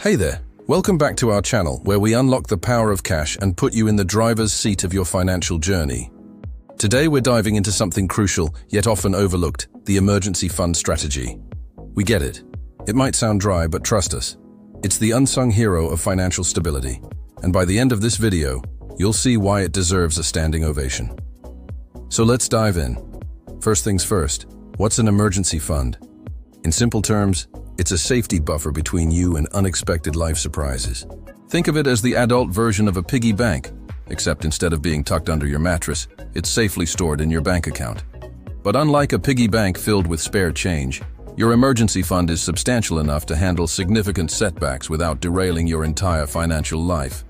Hey there, welcome back to our channel where we unlock the power of cash and put you in the driver's seat of your financial journey. Today we're diving into something crucial, yet often overlooked, the emergency fund strategy. We get it. It might sound dry, but trust us. It's the unsung hero of financial stability. And by the end of this video, you'll see why it deserves a standing ovation. So let's dive in. First things first, what's an emergency fund? In simple terms, it's a safety buffer between you and unexpected life surprises. Think of it as the adult version of a piggy bank, except instead of being tucked under your mattress, it's safely stored in your bank account. But unlike a piggy bank filled with spare change, your emergency fund is substantial enough to handle significant setbacks without derailing your entire financial life.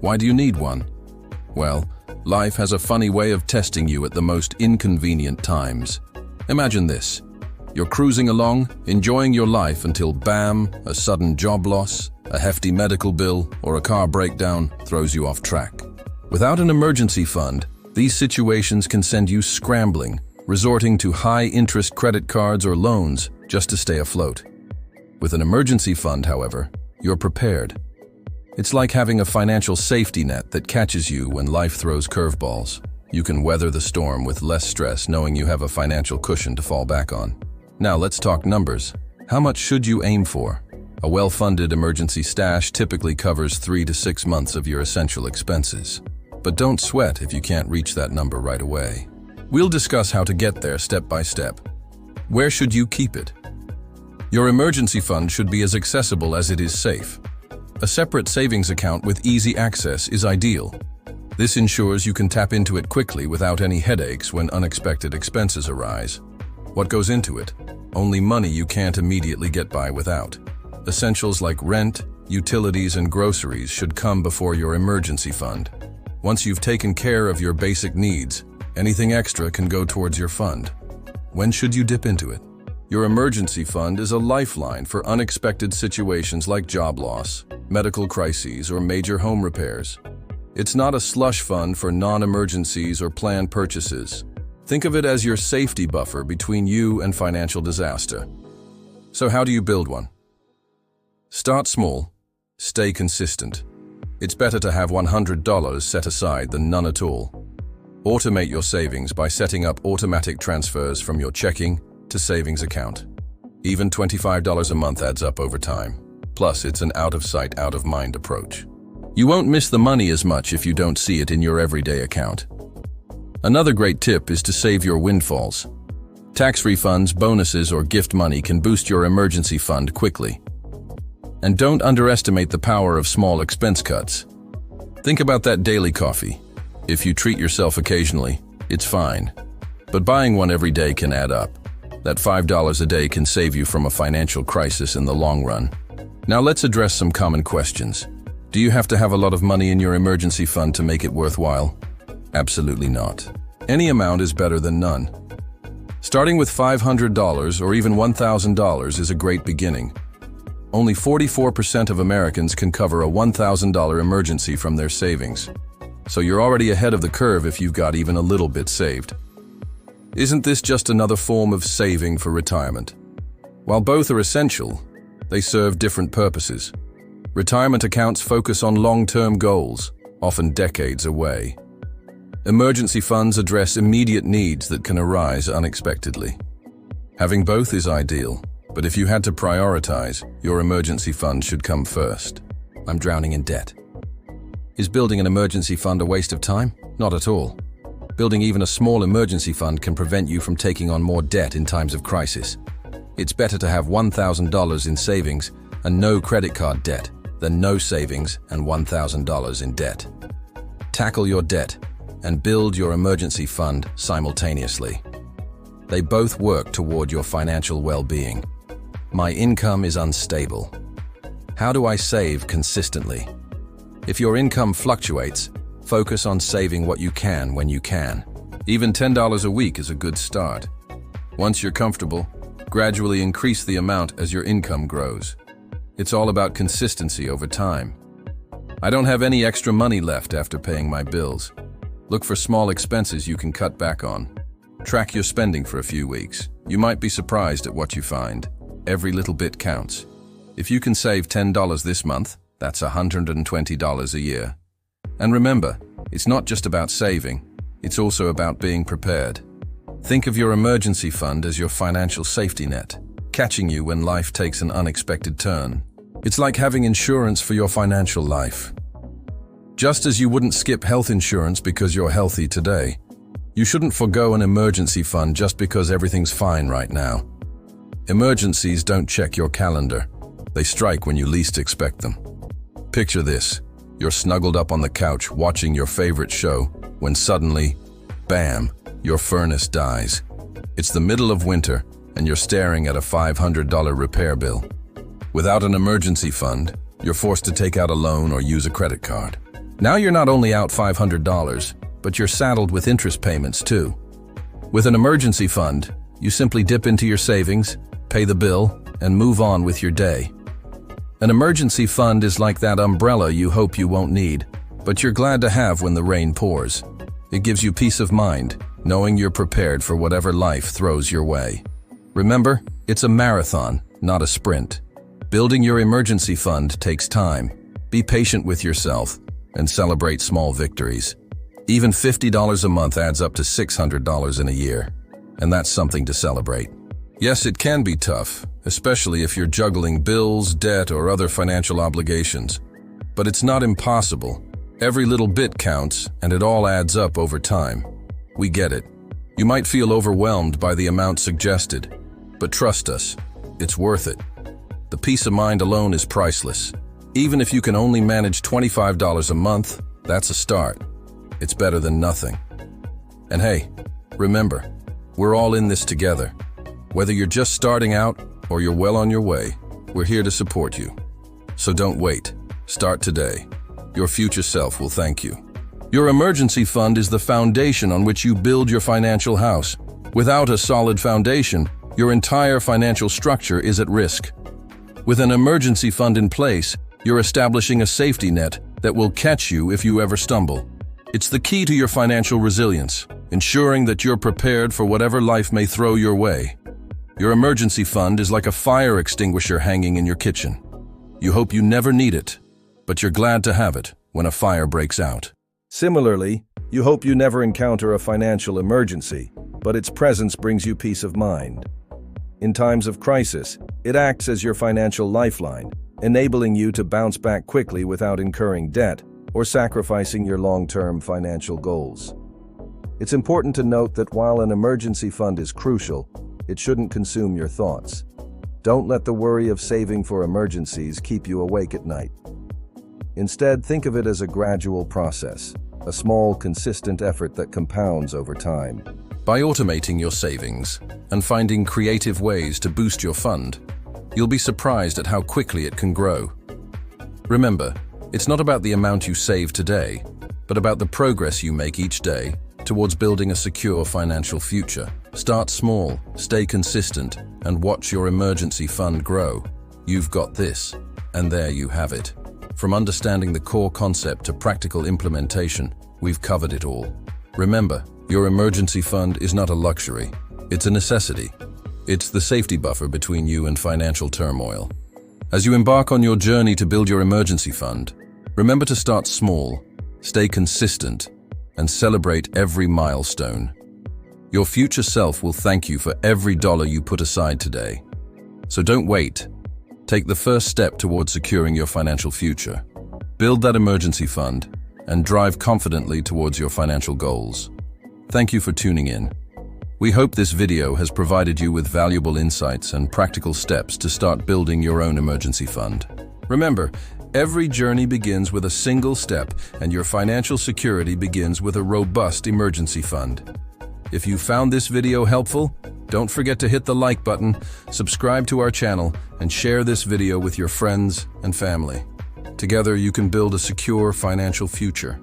Why do you need one? Well, life has a funny way of testing you at the most inconvenient times. Imagine this. You're cruising along, enjoying your life until bam, a sudden job loss, a hefty medical bill, or a car breakdown throws you off track. Without an emergency fund, these situations can send you scrambling, resorting to high-interest credit cards or loans just to stay afloat. With an emergency fund, however, you're prepared. It's like having a financial safety net that catches you when life throws curveballs. You can weather the storm with less stress knowing you have a financial cushion to fall back on. Now let's talk numbers. How much should you aim for? A well-funded emergency stash typically covers 3 to 6 months of your essential expenses. But don't sweat if you can't reach that number right away. We'll discuss how to get there step by step. Where should you keep it? Your emergency fund should be as accessible as it is safe. A separate savings account with easy access is ideal. This ensures you can tap into it quickly without any headaches when unexpected expenses arise. What goes into it? Only money you can't immediately get by without. Essentials like rent, utilities, and groceries should come before your emergency fund. Once you've taken care of your basic needs, anything extra can go towards your fund. When should you dip into it? Your emergency fund is a lifeline for unexpected situations like job loss, medical crises, or major home repairs. It's not a slush fund for non-emergencies or planned purchases. Think of it as your safety buffer between you and financial disaster. So how do you build one? Start small, stay consistent. It's better to have $100 set aside than none at all. Automate your savings by setting up automatic transfers from your checking to savings account. Even $25 a month adds up over time. Plus, it's an out-of-sight, out-of-mind approach. You won't miss the money as much if you don't see it in your everyday account. Another great tip is to save your windfalls. Tax refunds, bonuses, or gift money can boost your emergency fund quickly. And don't underestimate the power of small expense cuts. Think about that daily coffee. If you treat yourself occasionally, it's fine. But buying one every day can add up. That $5 a day can save you from a financial crisis in the long run. Now let's address some common questions. Do you have to have a lot of money in your emergency fund to make it worthwhile? Absolutely not. Any amount is better than none. Starting with $500 or even $1,000 is a great beginning. Only 44% of Americans can cover a $1,000 emergency from their savings. So you're already ahead of the curve if you've got even a little bit saved. Isn't this just another form of saving for retirement? While both are essential, they serve different purposes. Retirement accounts focus on long-term goals, often decades away. Emergency funds address immediate needs that can arise unexpectedly. Having both is ideal, but if you had to prioritize, your emergency fund should come first. I'm drowning in debt. Is building an emergency fund a waste of time? Not at all. Building even a small emergency fund can prevent you from taking on more debt in times of crisis. It's better to have $1,000 in savings and no credit card debt than no savings and $1,000 in debt. Tackle your debt and build your emergency fund simultaneously. They both work toward your financial well-being. My income is unstable. How do I save consistently? If your income fluctuates, focus on saving what you can when you can. Even $10 a week is a good start. Once you're comfortable, gradually increase the amount as your income grows. It's all about consistency over time. I don't have any extra money left after paying my bills. Look for small expenses you can cut back on. Track your spending for a few weeks. You might be surprised at what you find. Every little bit counts. If you can save $10 this month, that's $120 a year. And remember, it's not just about saving, it's also about being prepared. Think of your emergency fund as your financial safety net, catching you when life takes an unexpected turn. It's like having insurance for your financial life. Just as you wouldn't skip health insurance because you're healthy today, you shouldn't forgo an emergency fund just because everything's fine right now. Emergencies don't check your calendar. They strike when you least expect them. Picture this. You're snuggled up on the couch watching your favorite show when suddenly, bam, your furnace dies. It's the middle of winter and you're staring at a $500 repair bill. Without an emergency fund, you're forced to take out a loan or use a credit card. Now you're not only out $500, but you're saddled with interest payments too. With an emergency fund, you simply dip into your savings, pay the bill, and move on with your day. An emergency fund is like that umbrella you hope you won't need, but you're glad to have when the rain pours. It gives you peace of mind, knowing you're prepared for whatever life throws your way. Remember, it's a marathon, not a sprint. Building your emergency fund takes time. Be patient with yourself and celebrate small victories. Even $50 a month adds up to $600 in a year, and that's something to celebrate. Yes, it can be tough, especially if you're juggling bills, debt, or other financial obligations. But it's not impossible. Every little bit counts, and it all adds up over time. We get it. You might feel overwhelmed by the amount suggested, but trust us, it's worth it. The peace of mind alone is priceless. Even if you can only manage $25 a month, that's a start. It's better than nothing. And hey, remember, we're all in this together. Whether you're just starting out or you're well on your way, we're here to support you. So don't wait. Start today. Your future self will thank you. Your emergency fund is the foundation on which you build your financial house. Without a solid foundation, your entire financial structure is at risk. With an emergency fund in place, you're establishing a safety net that will catch you if you ever stumble. It's the key to your financial resilience, ensuring that you're prepared for whatever life may throw your way. Your emergency fund is like a fire extinguisher hanging in your kitchen. You hope you never need it, but you're glad to have it when a fire breaks out. Similarly, you hope you never encounter a financial emergency, but its presence brings you peace of mind. In times of crisis, it acts as your financial lifeline, enabling you to bounce back quickly without incurring debt or sacrificing your long-term financial goals. It's important to note that while an emergency fund is crucial, it shouldn't consume your thoughts. Don't let the worry of saving for emergencies keep you awake at night. Instead, think of it as a gradual process, a small, consistent effort that compounds over time. By automating your savings and finding creative ways to boost your fund, you'll be surprised at how quickly it can grow. Remember, it's not about the amount you save today, but about the progress you make each day towards building a secure financial future. Start small, stay consistent, and watch your emergency fund grow. You've got this, and there you have it. From understanding the core concept to practical implementation, we've covered it all. Remember, your emergency fund is not a luxury. It's a necessity. It's the safety buffer between you and financial turmoil. As you embark on your journey to build your emergency fund, remember to start small, stay consistent, and celebrate every milestone. Your future self will thank you for every dollar you put aside today. So don't wait. Take the first step towards securing your financial future. Build that emergency fund and drive confidently towards your financial goals. Thank you for tuning in. We hope this video has provided you with valuable insights and practical steps to start building your own emergency fund. Remember, every journey begins with a single step, and your financial security begins with a robust emergency fund. If you found this video helpful, don't forget to hit the like button, subscribe to our channel, and share this video with your friends and family. Together, you can build a secure financial future.